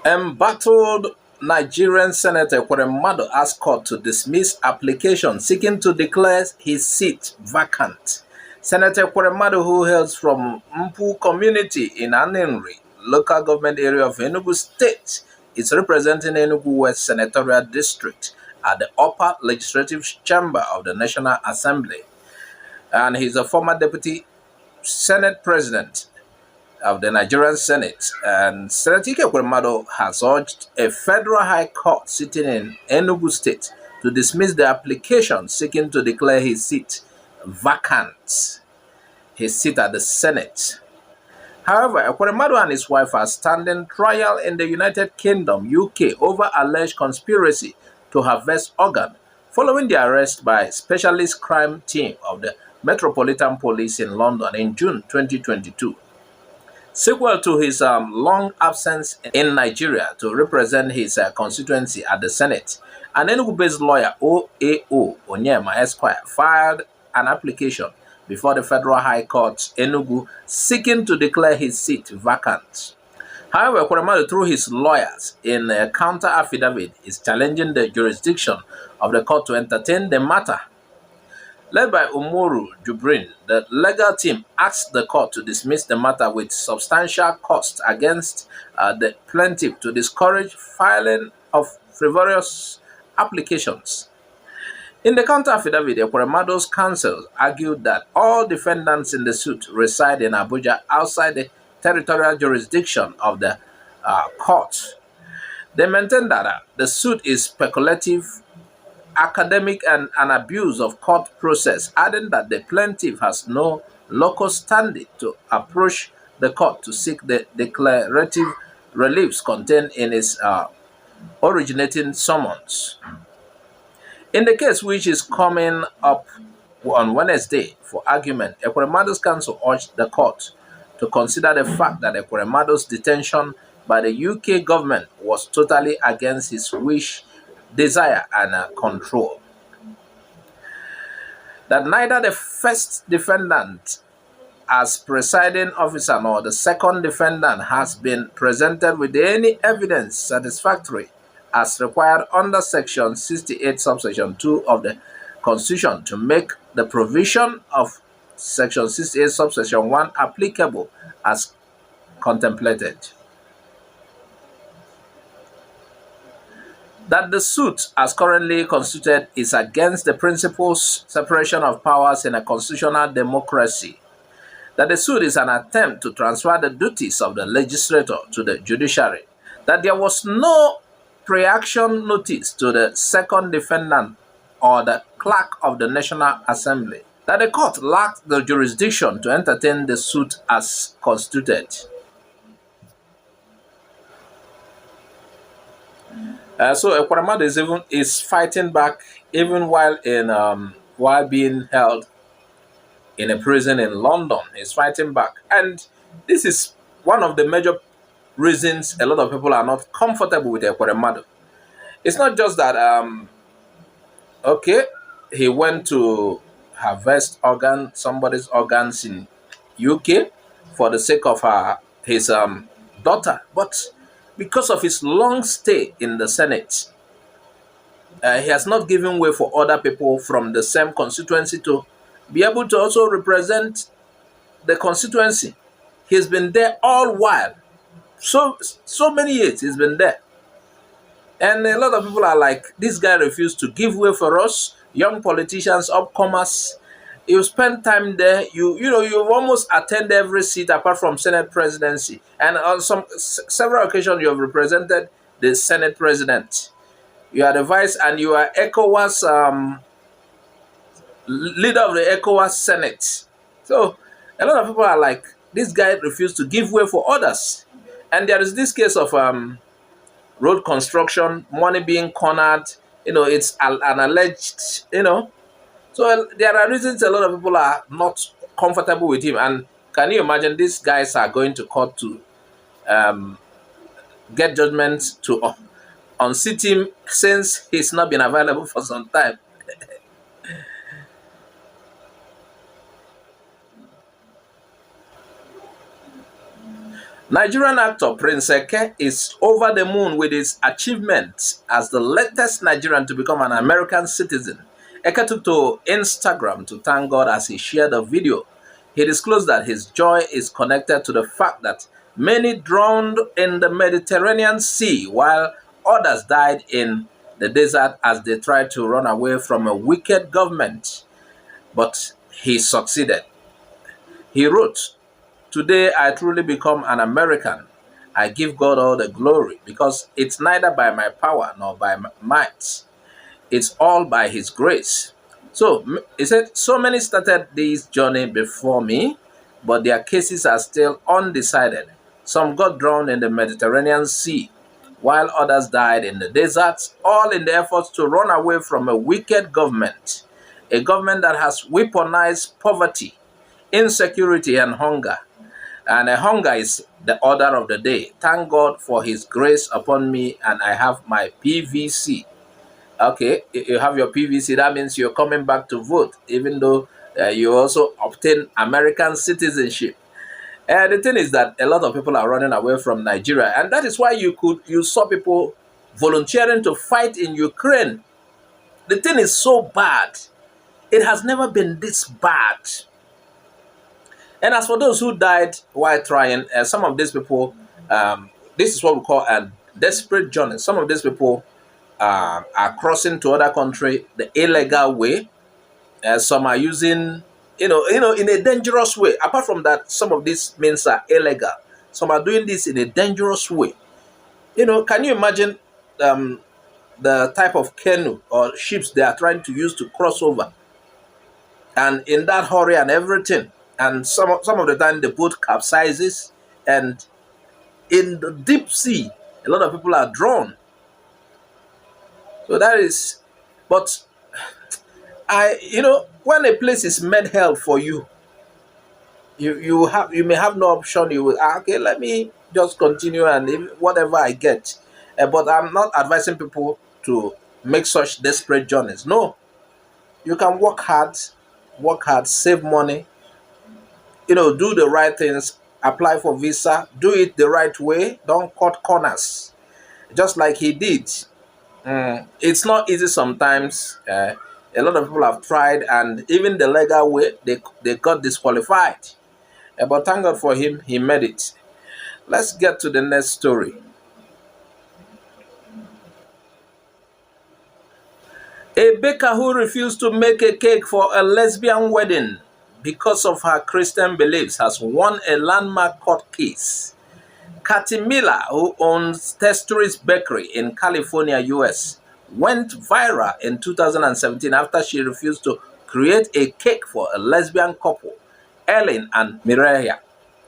Embattled Nigerian Senator Ekweremadu asked court to dismiss application seeking to declare his seat vacant. Senator Ekweremadu, who hails from Mpu community in Aninri, local government area of Enugu State, is representing Enugu West Senatorial District at the upper legislative chamber of the National Assembly. And he's a former deputy Senate President of the Nigerian Senate, and Senator Ike Ekweremadu has urged a federal high court sitting in Enugu State to dismiss the application seeking to declare his seat vacant, his seat at the Senate. However, Ekweremadu and his wife are standing trial in the United Kingdom, UK, over alleged conspiracy to harvest organ following the arrest by specialist crime team of the Metropolitan Police in London in June 2022. Sequel to his long absence in Nigeria to represent his constituency at the Senate, an Enugu-based lawyer, OAO Onyema Esquire, filed an application before the Federal High Court, Enugu, seeking to declare his seat vacant. However, Ekweremadu, through his lawyers, in a counter affidavit, is challenging the jurisdiction of the court to entertain the matter. Led by Umoru Jubrin, the legal team asked the court to dismiss the matter with substantial cost against the plaintiff to discourage filing of frivolous applications. In the counter affidavit, Ekweremadu's counsel argued that all defendants in the suit reside in Abuja outside the territorial jurisdiction of the court. They maintain that the suit is speculative, academic, and an abuse of court process, adding that the plaintiff has no local standing to approach the court to seek the declarative reliefs contained in its originating summons. In the case which is coming up on Wednesday for argument, Ekweremadu's counsel urged the court to consider the fact that Ekweremadu's detention by the UK government was totally against his wish, desire, and control. That neither the first defendant as presiding officer nor the second defendant has been presented with any evidence satisfactory as required under Section 68, subsection 2 of the Constitution to make the provision of Section 68, subsection 1 applicable as contemplated. That the suit, as currently constituted, is against the principles separation of powers in a constitutional democracy. That the suit is an attempt to transfer the duties of the legislator to the judiciary. That there was no pre-action notice to the second defendant or the clerk of the National Assembly. That the court lacked the jurisdiction to entertain the suit as constituted. So Ekweremadu is fighting back even while being held in a prison in London. He's fighting back, and this is one of the major reasons a lot of people are not comfortable with Ekweremadu. It's not just that okay, he went to harvest somebody's organs in UK for the sake of his daughter, but because of his long stay in the Senate, he has not given way for other people from the same constituency to be able to also represent the constituency. He's been there all while. So many years he's been there. And a lot of people are like, this guy refused to give way for us, young politicians, upcomers. You spend time there, you almost attend every seat apart from Senate presidency. And on several occasions, you have represented the Senate president. You are the vice, and you are ECOWAS, leader of the ECOWAS Senate. So a lot of people are like, this guy refused to give way for others. And there is this case of road construction, money being cornered. It's an alleged, So there are reasons a lot of people are not comfortable with him. And can you imagine these guys are going to court to get judgments to unseat him since he's not been available for some time? Nigerian actor Prince Eke is over the moon with his achievements as the latest Nigerian to become an American citizen. Eke took to Instagram to thank God as he shared a video. He disclosed that his joy is connected to the fact that many drowned in the Mediterranean Sea while others died in the desert as they tried to run away from a wicked government. But he succeeded. He wrote, "Today I truly become an American. I give God all the glory because it's neither by my power nor by might. It's all by His grace." So he said, so many started this journey before me, but their cases are still undecided. Some got drowned in the Mediterranean Sea, while others died in the deserts, all in the efforts to run away from a wicked government, a government that has weaponized poverty, insecurity, and hunger. And hunger is the order of the day. Thank God for His grace upon me, and I have my PVC. Okay, you have your PVC, that means you're coming back to vote, even though you also obtain American citizenship. And the thing is that a lot of people are running away from Nigeria, and that is why you saw people volunteering to fight in Ukraine. The thing is so bad. It has never been this bad. And as for those who died while trying, some of these people, this is what we call a desperate journey. Some of these people are crossing to other country the illegal way. Some are using, in a dangerous way. Apart from that, some of these means are illegal. Some are doing this in a dangerous way. Can you imagine the type of canoe or ships they are trying to use to cross over? And in that hurry and everything, and some of the time the boat capsizes, and in the deep sea, a lot of people are drowned. So that is, but when a place is made hell for you, you may have no option. You will, okay, let me just continue and whatever I get. But I'm not advising people to make such desperate journeys. No, you can work hard, save money, do the right things, apply for visa, do it the right way, don't cut corners, just like he did. It's not easy sometimes. A lot of people have tried, and even the legal way, they got disqualified. But thank God for him, he made it. Let's get to the next story. A baker who refused to make a cake for a lesbian wedding because of her Christian beliefs has won a landmark court case. Kathy Miller, who owns Testry's Bakery in California, US, went viral in 2017 after she refused to create a cake for a lesbian couple, Ellen and Mireya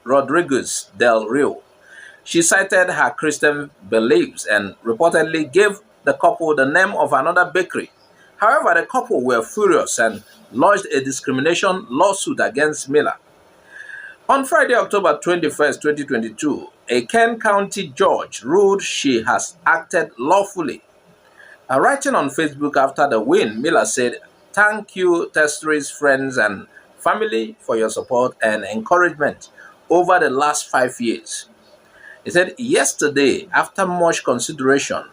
Rodriguez del Rio. She cited her Christian beliefs and reportedly gave the couple the name of another bakery. However, the couple were furious and lodged a discrimination lawsuit against Miller. On Friday, October 21st, 2022, a Kent County judge ruled she has acted lawfully. Writing on Facebook after the win, Miller said, "Thank you, Testry's friends and family, for your support and encouragement over the last 5 years." He said, "Yesterday, after much consideration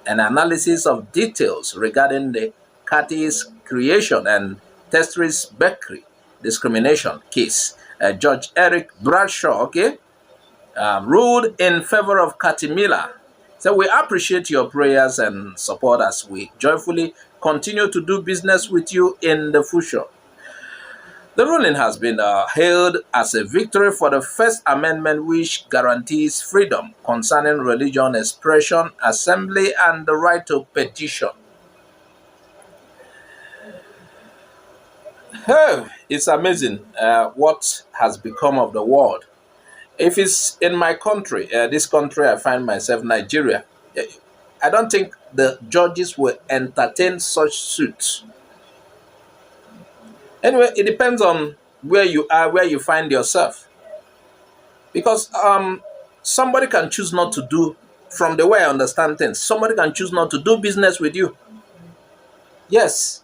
and analysis of details regarding the Kathy's creation and Testry's Bakery discrimination case, Judge Eric Bradshaw, ruled in favor of Kathy Miller. So we appreciate your prayers and support as we joyfully continue to do business with you in the future." The ruling has been hailed as a victory for the First Amendment, which guarantees freedom concerning religion, expression, assembly, and the right to petition. It's amazing what has become of the world. If it's in my country, this country I find myself, Nigeria, I don't think the judges will entertain such suits. Anyway, it depends on where you are, where you find yourself. Because somebody can choose not to do, from the way I understand things, somebody can choose not to do business with you. Yes,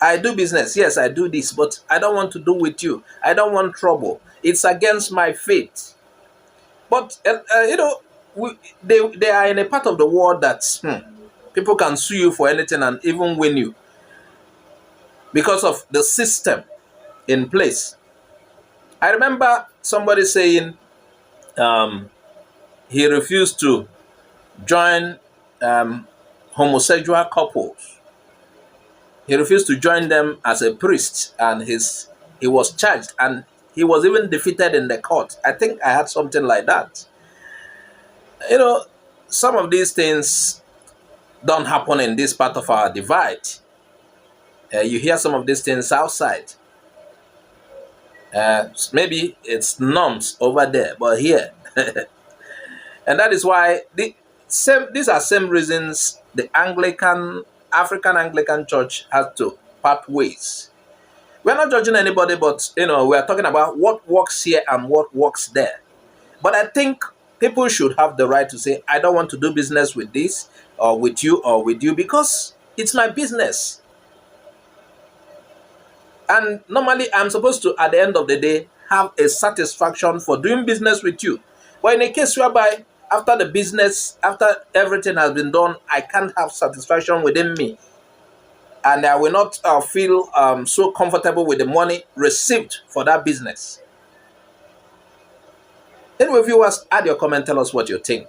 I do business. Yes, I do this, but I don't want to do with you. I don't want trouble. It's against my faith. But they are in a part of the world that people can sue you for anything and even win you because of the system in place. I remember somebody saying he refused to join homosexual couples. He refused to join them as a priest, and he was charged, and he was even defeated in the court. I think I had something like that. You know, some of these things don't happen in this part of our divide. You hear some of these things outside. Maybe it's norms over there, but here, and that is why these are same reasons the African Anglican Church has to part ways. We're not judging anybody, but we're talking about what works here and what works there. But I think people should have the right to say, I don't want to do business with this or with you because it's my business. And normally I'm supposed to, at the end of the day, have a satisfaction for doing business with you. But in a case whereby after the business, after everything has been done, I can't have satisfaction within me, and I will not feel so comfortable with the money received for that business. Anyway, viewers, add your comment, tell us what you think.